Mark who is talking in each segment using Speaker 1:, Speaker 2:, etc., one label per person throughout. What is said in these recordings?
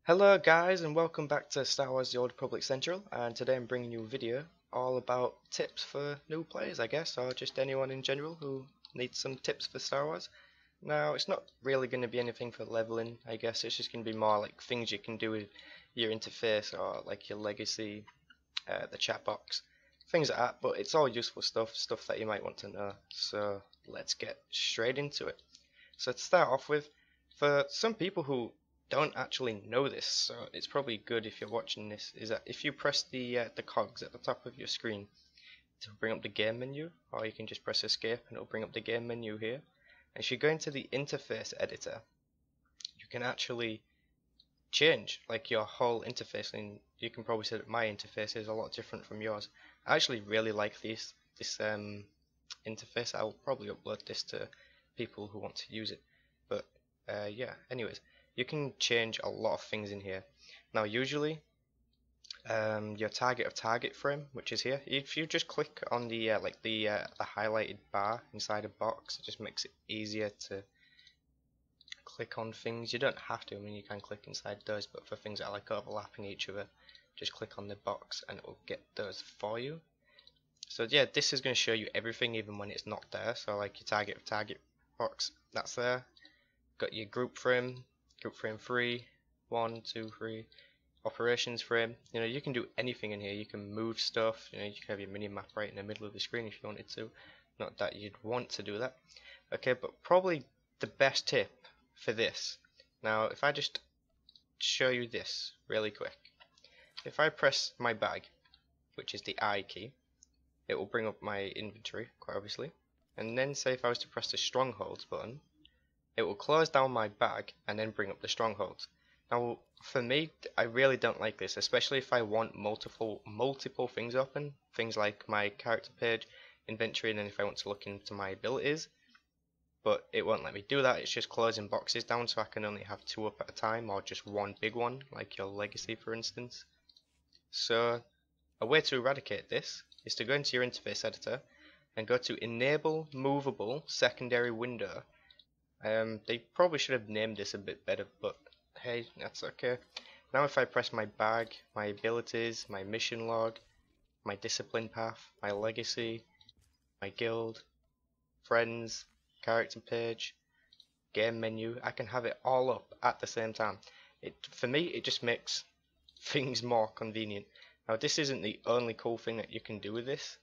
Speaker 1: Hello guys and welcome back to Star Wars The Old Republic Central, and today I'm bringing you a video all about tips for new players, I guess, or just anyone in general who needs some tips for Star Wars. Now it's not really going to be anything for leveling, I guess. It's just going to be more like things you can do with your interface or like your legacy, the chat box, things like that, but it's all useful stuff that you might want to know. So let's get straight into it. So to start off with, for some people who don't actually know this, so it's probably good if you're watching this, is that if you press the cogs at the top of your screen to bring up the game menu, or you can just press escape and it'll bring up the game menu here. And if you go into the interface editor, you can actually change like your whole interface, and you can probably see that my interface is a lot different from yours. I actually really like this interface. I'll probably upload this to people who want to use it, but yeah, anyways, you can change a lot of things in here. Now usually your target frame, which is here, if you just click on the the highlighted bar inside a box, it just makes it easier to click on things. You don't have to, I mean you can click inside those, but for things that are like overlapping each other, just click on the box and it will get those for you. So yeah, this is going to show you everything even when it's not there. So like your target box, that's there. Got your group frame 3, 1, 2, 3, operations frame. You know, you can do anything in here. You can move stuff. You know, you can have your mini map right in the middle of the screen if you wanted to. Not that you'd want to do that. Okay, but probably the best tip for this. Now, if I just show you this really quick. If I press my bag, which is the I key, it will bring up my inventory, quite obviously. And then say if I was to press the strongholds button, it will close down my bag and then bring up the strongholds. Now for me, I really don't like this, especially if I want multiple things open, things like my character page, inventory, and then if I want to look into my abilities. But it won't let me do that. It's just closing boxes down, so I can only have 2 up at a time, or just one big one, like your legacy for instance. So a way to eradicate this is to go into your interface editor and go to enable movable secondary window. They probably should have named this a bit better, but hey, that's okay. Now if I press my bag, my abilities, my mission log, my discipline path, my legacy, my guild, friends, character page, game menu, I can have it all up at the same time. For me, it just makes things more convenient. Now this isn't the only cool thing that you can do with this,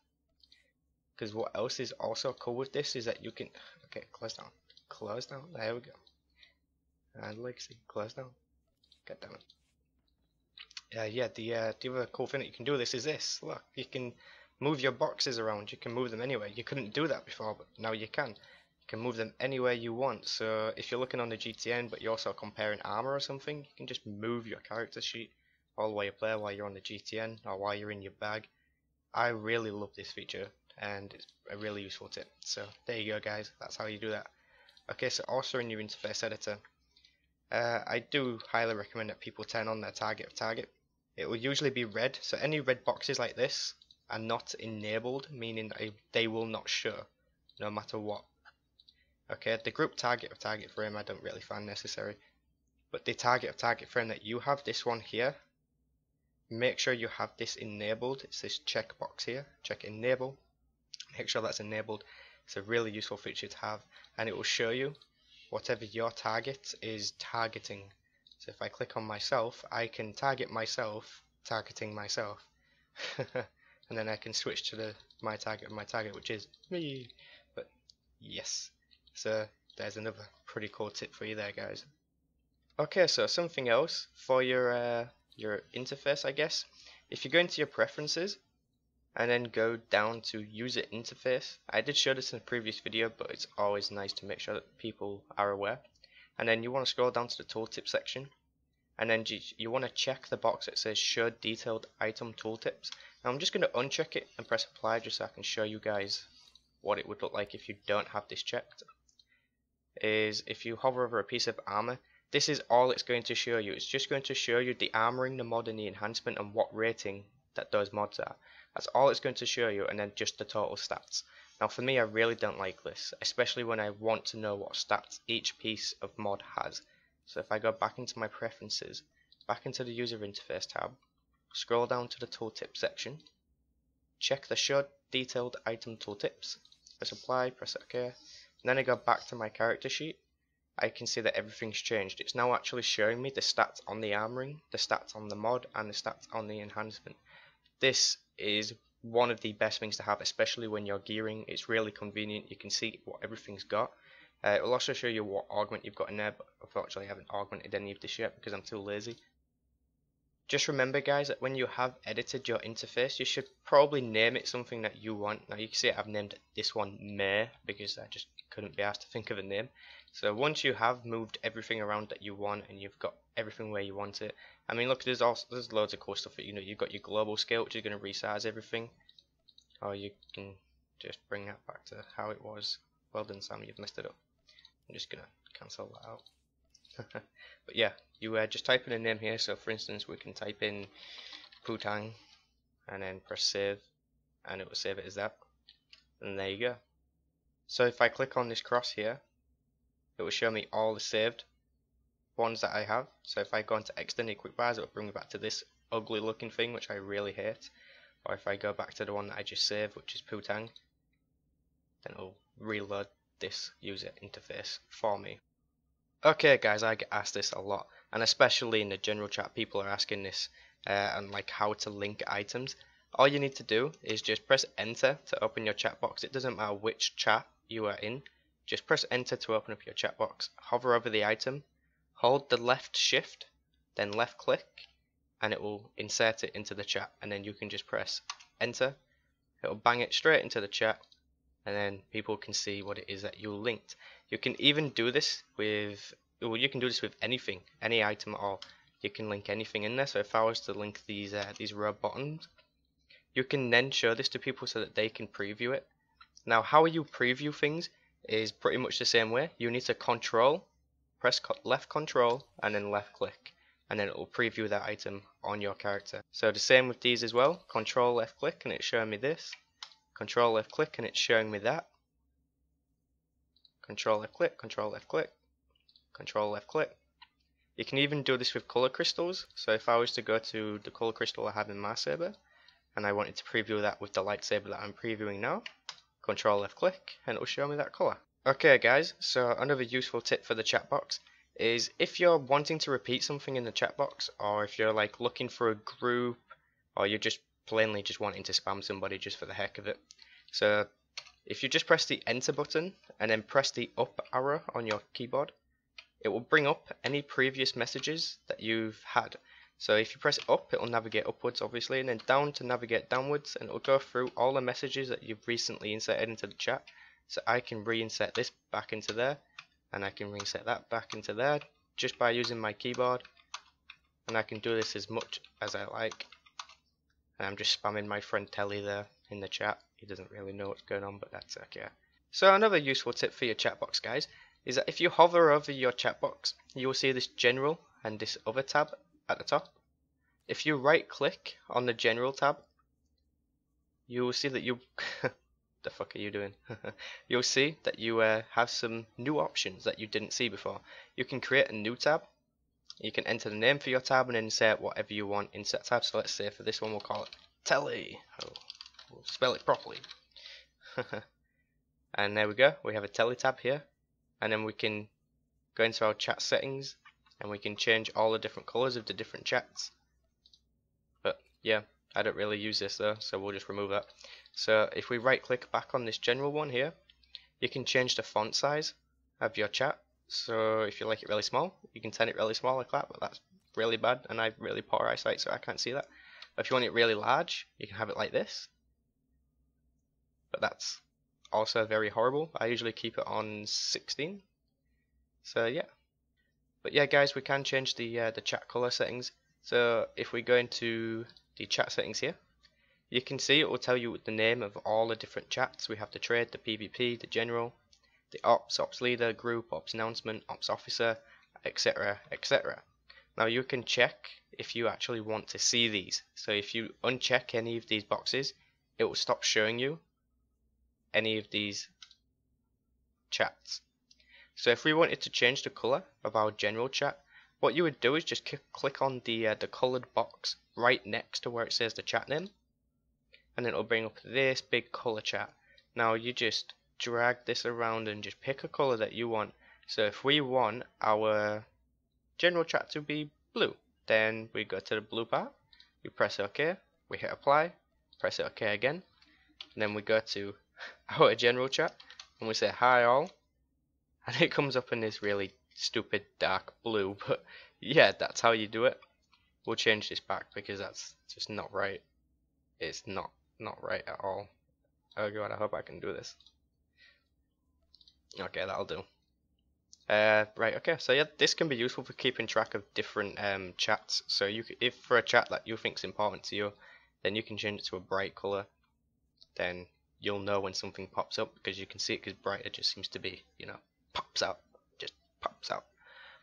Speaker 1: because what else is also cool with this is that you can, okay, close down, there we go, and legacy, close down, get down. Yeah, the other cool thing that you can do with this is this. Look, you can move your boxes around. You can move them anywhere. You couldn't do that before, but now you can. You can move them anywhere you want. So if you're looking on the GTN but you're also comparing armor or something, you can just move your character sheet all the way up there while you're on the GTN or while you're in your bag. I really love this feature and it's a really useful tip. So there you go guys, that's how you do that. Okay, so also in your interface editor, I do highly recommend that people turn on their target. It will usually be red, so any red boxes like this are not enabled, meaning that they will not show no matter what. Okay, the group target frame I don't really find necessary, but the target frame that you have, this one here, make sure you have this enabled. It's this checkbox here, check enable, make sure that's enabled. It's a really useful feature to have, and it will show you whatever your target is targeting. So if I click on myself, I can target myself targeting myself. And then I can switch to my target, which is me. But yes, so there's another pretty cool tip for you there guys. Okay, so something else for your interface, I guess. If you go into your preferences and then go down to user interface, I did show this in a previous video, but it's always nice to make sure that people are aware. And then you want to scroll down to the tooltip section, and then you want to check the box that says show detailed item tooltips. Now I'm just going to uncheck it and press apply just so I can show you guys what it would look like if you don't have this checked. Is if you hover over a piece of armor, this is all it's going to show you. It's just going to show you the armoring, the mod, and the enhancement, and what rating that those mods are. That's all it's going to show you, and then just the total stats. Now for me, I really don't like this, especially when I want to know what stats each piece of mod has. So if I go back into my preferences back into the user interface tab, scroll down to the tooltip section, check the show detailed item tooltips, press apply, press OK, and then I go back to my character sheet. I can see that everything's changed. It's now actually showing me the stats on the armoring, the stats on the mod, and the stats on the enhancement. This is one of the best things to have, especially when you're gearing. It's really convenient. You can see what everything's got. It will also show you what augment you've got in there, but unfortunately I haven't augmented any of this yet because I'm too lazy. Just remember guys that when you have edited your interface, you should probably name it something that you want. Now you can see I've named this one May because I just couldn't be asked to think of a name. So once you have moved everything around that you want and you've got everything where you want it, I mean look, there's loads of cool stuff that you've got your global scale which is going to resize everything, or you can just bring that back to how it was. Well done Sam, you've messed it up. I'm just going to cancel that out. But yeah, you just type in a name here. So for instance we can type in Putang and then press save and it will save it as that, and there you go. So if I click on this cross here, it will show me all the saved ones that I have. So if I go into extended quick bars, it will bring me back to this ugly looking thing which I really hate, or if I go back to the one that I just saved which is Putang, then it will reload this user interface for me. Okay guys, I get asked this a lot, and especially in the general chat people are asking this and like how to link items. All you need to do is just press enter to open your chat box. It doesn't matter which chat you are in, just press enter to open up your chat box, hover over the item, hold the left shift, then left click, and it will insert it into the chat, and then you can just press enter, it will bang it straight into the chat, and then people can see what it is that you linked. You can even do this with, well, you can do this with anything, any item at all. You can link anything in there. So if I was to link these row buttons, you can then show this to people so that they can preview it. Now how you preview things is pretty much the same way. You need to press left control and then left click, and then it will preview that item on your character. So the same with these as well. Control left click and it's showing me this. Control left click and it's showing me that. Control left click, control left click, control left click. You can even do this with color crystals. So if I was to go to the color crystal I have in my saber and I wanted to preview that with the lightsaber that I'm previewing now, control left click and it will show me that color. Okay guys, so another useful tip for the chat box is if you're wanting to repeat something in the chat box, or if you're like looking for a group, or you're just plainly just wanting to spam somebody just for the heck of it. So if you just press the enter button and then press the up arrow on your keyboard, it will bring up any previous messages that you've had. So if you press up, it will navigate upwards obviously, and then down to navigate downwards, and it will go through all the messages that you've recently inserted into the chat. So I can reinsert this back into there, and I can reinsert that back into there just by using my keyboard, and I can do this as much as I like. And I'm just spamming my friend Telly there in the chat. He doesn't really know what's going on, but that's okay. So another useful tip for your chat box guys is that if you hover over your chat box, you will see this general and this other tab at the top. If you right click on the general tab, you will see that you the fuck are you doing? You'll see that you have some new options that you didn't see before. You can create a new tab. You can enter the name for your tab and insert whatever you want into that tab. So let's say for this one we'll call it Telly. Oh, we'll spell it properly. And there we go. We have a Telly tab here, and then we can go into our chat settings and we can change all the different colors of the different chats. But yeah, I don't really use this though, so we'll just remove that. So if we right click back on this general one here, you can change the font size of your chat. So if you like it really small, you can turn it really small like that, but that's really bad and I have really poor eyesight so I can't see that. But if you want it really large, you can have it like this, but that's also very horrible. I usually keep it on 16. So yeah. But yeah guys, we can change the chat color settings. So if we go into the chat settings here, you can see it will tell you the name of all the different chats. We have the trade, the PvP, the general, the ops, ops leader, group, ops announcement, ops officer, etc, etc. Now you can check if you actually want to see these. So if you uncheck any of these boxes, it will stop showing you any of these chats. So if we wanted to change the color of our general chat, what you would do is just click on the coloured box right next to where it says the chat name, and then it'll bring up this big colour chat. Now you just drag this around and just pick a colour that you want. So if we want our general chat to be blue, then we go to the blue part, we press OK, we hit apply, press OK again, and then we go to our general chat and we say hi all, and it comes up in this really stupid dark blue, but yeah, that's how you do it. We'll change this back because that's just not right. It's not right at all. Oh god, I hope I can do this. Okay, that'll do. Right, okay, so yeah, this can be useful for keeping track of different chats. So if for a chat that you think is important to you, then you can change it to a bright color. Then you'll know when something pops up because you can see it, because brighter just seems to be, you know, pops out, just pops out.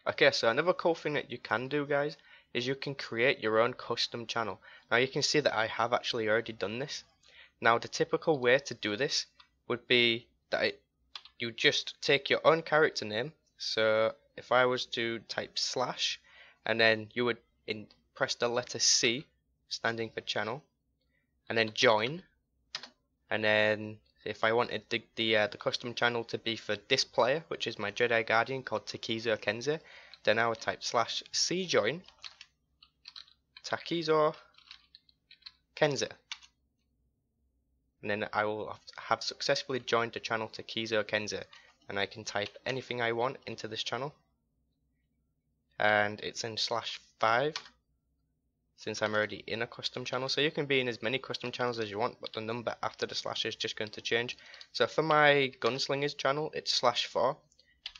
Speaker 1: Okay, so another cool thing that you can do, guys, is you can create your own custom channel. Now you can see that I have actually already done this. Now the typical way to do this would be that you just take your own character name. So if I was to type slash, and then you would press the letter C, standing for channel, and then join, and then if I wanted the custom channel to be for this player, which is my Jedi Guardian called Takizo Kenze, then I would type slash C join Takizo Kenze, and then I will have successfully joined the channel Takizo Kenze, and I can type anything I want into this channel, and it's in /5 since I'm already in a custom channel. So you can be in as many custom channels as you want, but the number after the slash is just going to change. So for my Gunslingers channel it's /4,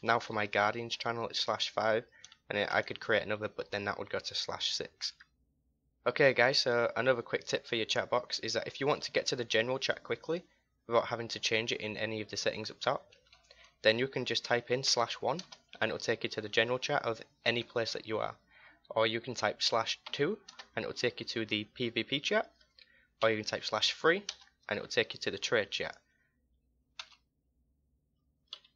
Speaker 1: now for my Guardians channel it's /5, and I could create another, but then that would go to /6. Okay guys, so another quick tip for your chat box is that if you want to get to the general chat quickly without having to change it in any of the settings up top, then you can just type in /1 and it will take you to the general chat of any place that you are. Or you can type /2 and it will take you to the PvP chat, or you can type /3 and it will take you to the trade chat.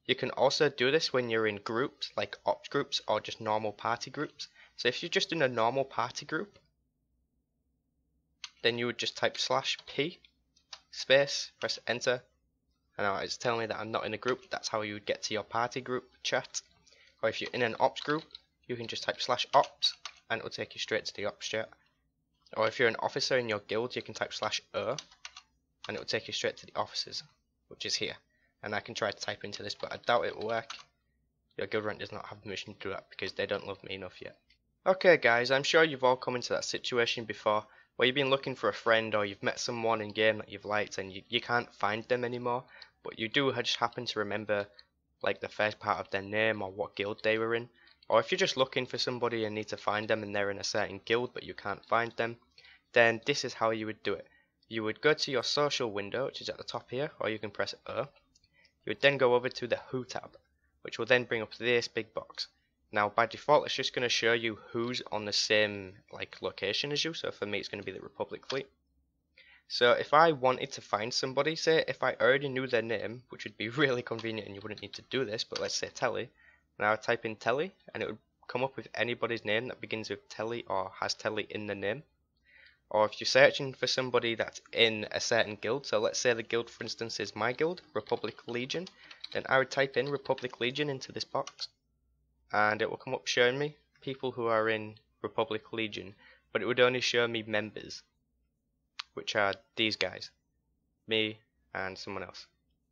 Speaker 1: You can also do this when you're in groups like ops groups or just normal party groups. So if you're just in a normal party group, then you would just type /p space, press enter, and now it's telling me that I'm not in a group. That's how you would get to your party group chat. Or if you're in an ops group, you can just type /ops and it will take you straight to the ops chat. Or if you're an officer in your guild, you can type /o and it will take you straight to the officers, which is here. And I can try to type into this, but I doubt it will work. Your guild rank does not have permission to do that because they don't love me enough yet. Okay guys, I'm sure you've all come into that situation before, where you've been looking for a friend or you've met someone in game that you've liked and you can't find them anymore, but you do just happen to remember like the first part of their name or what guild they were in. Or if you're just looking for somebody and need to find them and they're in a certain guild but you can't find them, then this is how you would do it. You would go to your social window, which is at the top here, or you can press O. You would then go over to the Who tab, which will then bring up this big box. Now by default it's just going to show you who's on the same like location as you, so for me it's going to be the Republic fleet. So if I wanted to find somebody, say if I already knew their name, which would be really convenient and you wouldn't need to do this, but let's say Telly, and I would type in Telly and it would come up with anybody's name that begins with Telly or has Telly in the name. Or if you're searching for somebody that's in a certain guild, so let's say the guild for instance is my guild, Republic Legion, then I would type in Republic Legion into this box and it will come up showing me people who are in Republic Legion, but it would only show me members, which are these guys, me and someone else.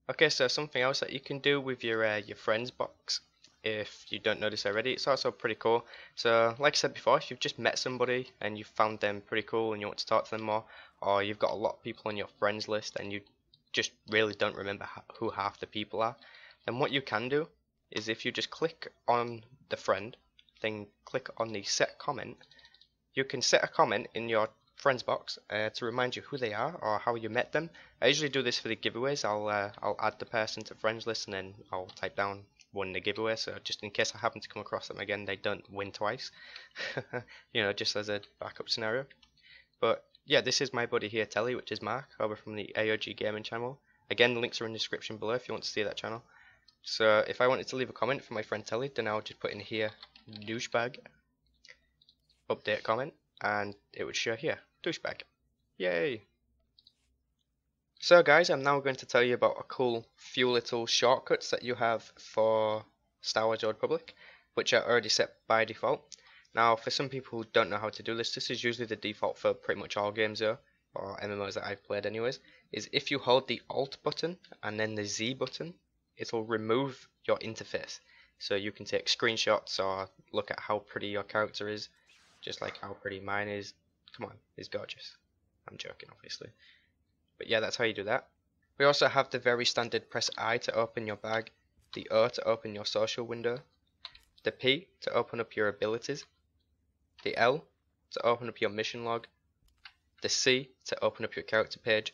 Speaker 1: Okay, so something else that you can do with your friends box, if you don't know this already, it's also pretty cool. So like I said before, if you've just met somebody and you found them pretty cool and you want to talk to them more, or you've got a lot of people on your friends list and you just really don't remember who half the people are, then what you can do is if you just click on the friend, then click on the set comment, you can set a comment in your friends box to remind you who they are or how you met them. I usually do this for the giveaways. I'll add the person to friends list and then I'll type down won the giveaway, so just in case I happen to come across them again, they don't win twice. You know, just as a backup scenario. But yeah, this is my buddy here, Telly, which is Mark, over from the AOG Gaming channel. Again, the links are in the description below if you want to see that channel. So if I wanted to leave a comment for my friend Telly, then I would just put in here douchebag, update comment, and it would show here, douchebag. Yay! So guys, I'm now going to tell you about a cool few little shortcuts that you have for Star Wars: The Old Republic, which are already set by default. Now, for some people who don't know how to do this, this is usually the default for pretty much all games though, or MMOs that I've played anyways, is if you hold the Alt button and then the Z button, it'll remove your interface. So you can take screenshots or look at how pretty your character is, just like how pretty mine is. Come on, it's gorgeous. I'm joking, obviously. But yeah, that's how you do that. We also have the very standard press I to open your bag, the O to open your social window, the P to open up your abilities, the L to open up your mission log, the C to open up your character page,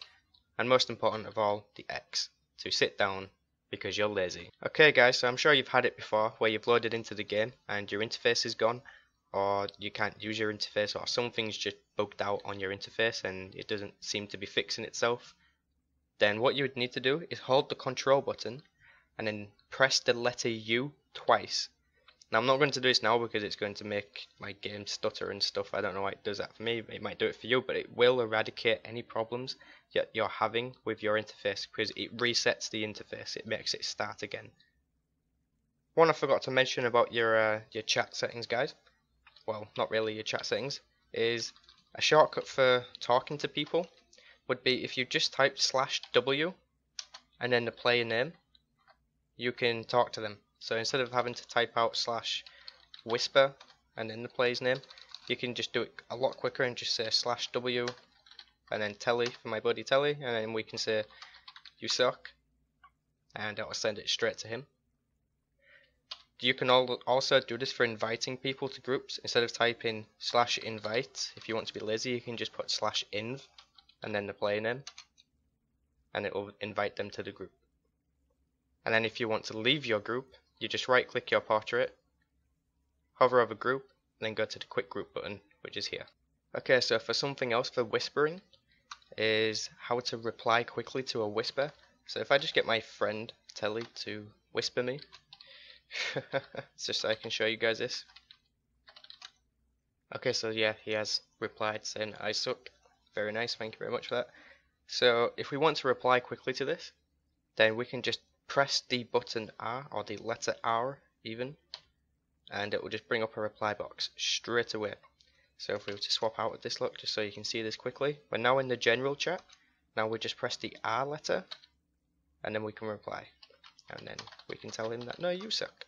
Speaker 1: and most important of all, the X to sit down because you're lazy. Okay guys, so I'm sure you've had it before where you've loaded into the game and your interface is gone, or you can't use your interface, or something's just bugged out on your interface and it doesn't seem to be fixing itself. Then what you would need to do is hold the control button and then press the letter U twice. Now I'm not going to do this now because it's going to make my game stutter and stuff. I don't know why it does that for me. It might do it for you, but it will eradicate any problems that you're having with your interface because it resets the interface. It makes it start again. One I forgot to mention about your chat settings, guys. Well, not really your chat settings, is a shortcut for talking to people would be if you just type /W and then the player name, you can talk to them. So instead of having to type out /whisper and then the player's name, you can just do it a lot quicker and just say /W and then Telly for my buddy Telly, and then we can say you suck and it'll send it straight to him. You can also do this for inviting people to groups. Instead of typing /invite, if you want to be lazy, you can just put /inv and then the player name, and it will invite them to the group. And then if you want to leave your group, you just right click your portrait, hover over group, and then go to the quick group button, which is here. Okay, so for something else for whispering is how to reply quickly to a whisper. So if I just get my friend Telly to whisper me, just so I can show you guys this. Okay, so yeah, he has replied saying I suck. Very nice, thank you very much for that. So if we want to reply quickly to this, then we can just press the button R, or the letter R even, and it will just bring up a reply box straight away. So if we were to swap out with this look, just so you can see this quickly, we're now in the general chat. Now we just press the R letter, and then we can reply. And then we can tell him that, no, you suck.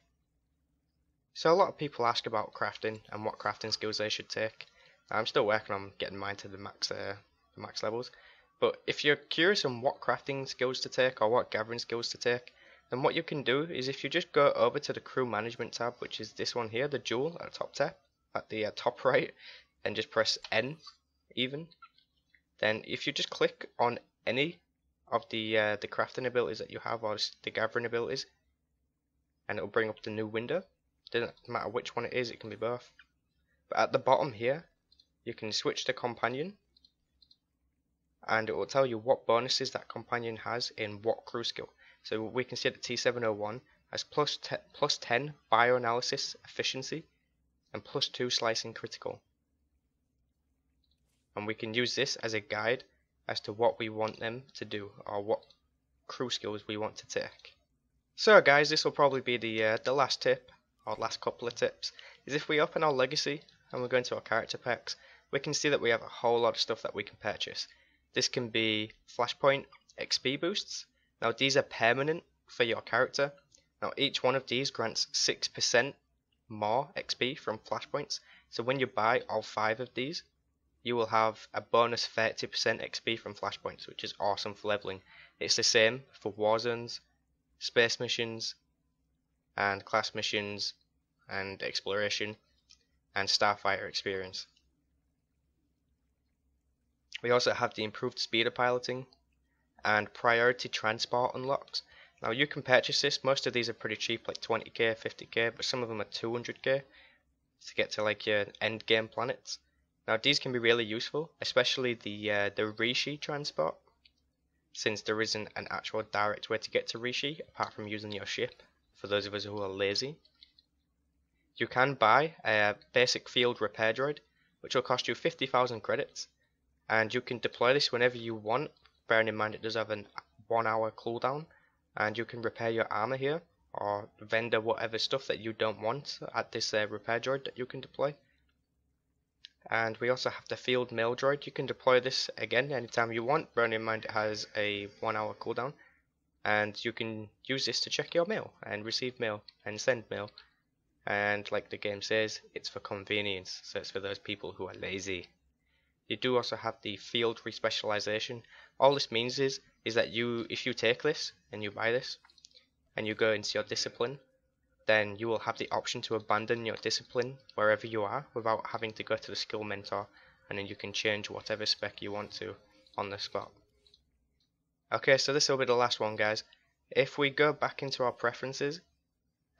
Speaker 1: So a lot of people ask about crafting and what crafting skills they should take. I'm still working on getting mine to the max levels. But if you're curious on what crafting skills to take or what gathering skills to take, then what you can do is if you just go over to the crew management tab, which is this one here, the jewel at the top right, and just press N even. Then if you just click on any of the crafting abilities that you have, or the gathering abilities, and it will bring up the new window. Doesn't matter which one it is, it can be both. But at the bottom here, you can switch to companion, and it will tell you what bonuses that companion has in what crew skill. So we can see that T701 has plus 10 bioanalysis efficiency and plus 2 slicing critical. And we can use this as a guide as to what we want them to do, or what crew skills we want to take. So guys, this will probably be the last tip, or last couple of tips, is if we open our legacy and we go into our character packs, we can see that we have a whole lot of stuff that we can purchase. This can be Flashpoint XP boosts. Now these are permanent for your character. Now each one of these grants 6% more XP from Flashpoints. So when you buy all 5 of these, you will have a bonus 30% XP from Flashpoints, which is awesome for leveling. It's the same for Warzones, Space missions, and Class missions, and Exploration, and Starfighter experience. We also have the improved speed of piloting and priority transport unlocks. Now you can purchase this. Most of these are pretty cheap, like 20k, 50k, but some of them are 200k to get to like your end game planets. Now these can be really useful, especially the Rishi transport, since there isn't an actual direct way to get to Rishi apart from using your ship, for those of us who are lazy. You can buy a basic field repair droid. which will cost you 50,000 credits, and you can deploy this whenever you want, bearing in mind it does have a 1 hour cooldown, and you can repair your armor here, or vendor whatever stuff that you don't want at this repair droid that you can deploy. And we also have the field mail droid. You can deploy this again anytime you want, bearing in mind it has a 1 hour cooldown, and you can use this to check your mail and receive mail and send mail. And like the game says, it's for convenience, so it's for those people who are lazy. You do also have the field respecialization. All this means is that if you take this and you buy this and you go into your discipline, then you will have the option to abandon your discipline wherever you are without having to go to the skill mentor, and then you can change whatever spec you want to on the spot. Okay, so this will be the last one, guys. If we go back into our preferences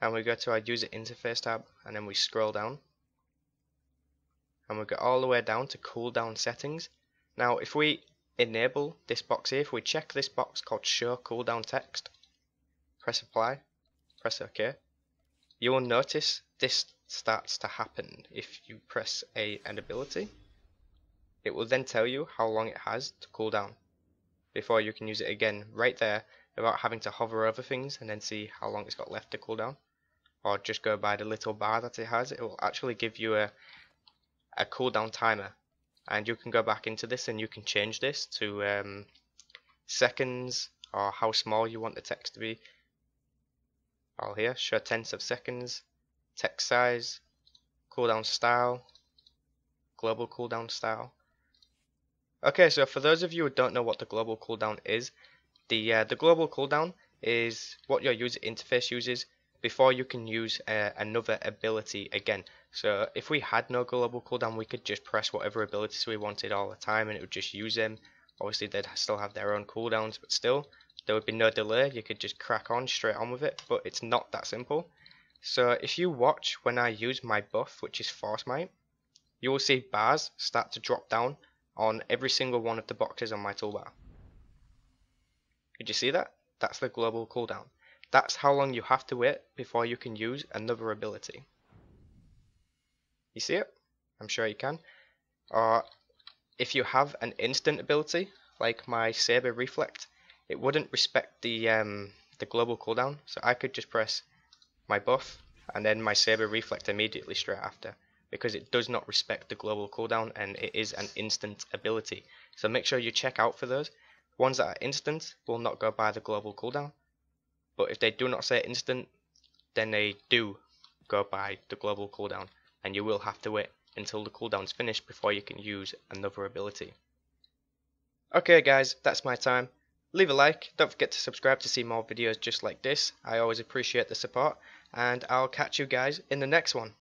Speaker 1: and we go to our user interface tab and then we scroll down and we go all the way down to cooldown settings. Now if we enable this box here, if we check this box called show cooldown text, press apply, press OK, you will notice this starts to happen. If you press an ability, it will then tell you how long it has to cool down before you can use it again right there without having to hover over things and then see how long it's got left to cool down, or just go by the little bar that it has. It will actually give you a cooldown timer, and you can go back into this and you can change this to seconds or how small you want the text to be. All here, show tenths of seconds, text size, cooldown style, global cooldown style. Okay, so for those of you who don't know what the global cooldown is, the global cooldown is what your user interface uses before you can use another ability again. So if we had no global cooldown, we could just press whatever abilities we wanted all the time and it would just use them. Obviously they'd still have their own cooldowns, but still there would be no delay. You could just crack on straight on with it, but it's not that simple. So if you watch when I use my buff, which is Force Might, you will see bars start to drop down on every single one of the boxes on my toolbar. Did you see that? That's the global cooldown. That's how long you have to wait before you can use another ability. You see it? I'm sure you can. Or if you have an instant ability, like my Saber Reflect, it wouldn't respect the global cooldown, so I could just press my buff and then my Saber Reflect immediately straight after, because it does not respect the global cooldown and it is an instant ability. So make sure you check out for those. Ones that are instant will not go by the global cooldown, but if they do not say instant, then they do go by the global cooldown, and you will have to wait until the cooldown's finished before you can use another ability. Okay guys, that's my time. Leave a like, don't forget to subscribe to see more videos just like this. I always appreciate the support, and I'll catch you guys in the next one.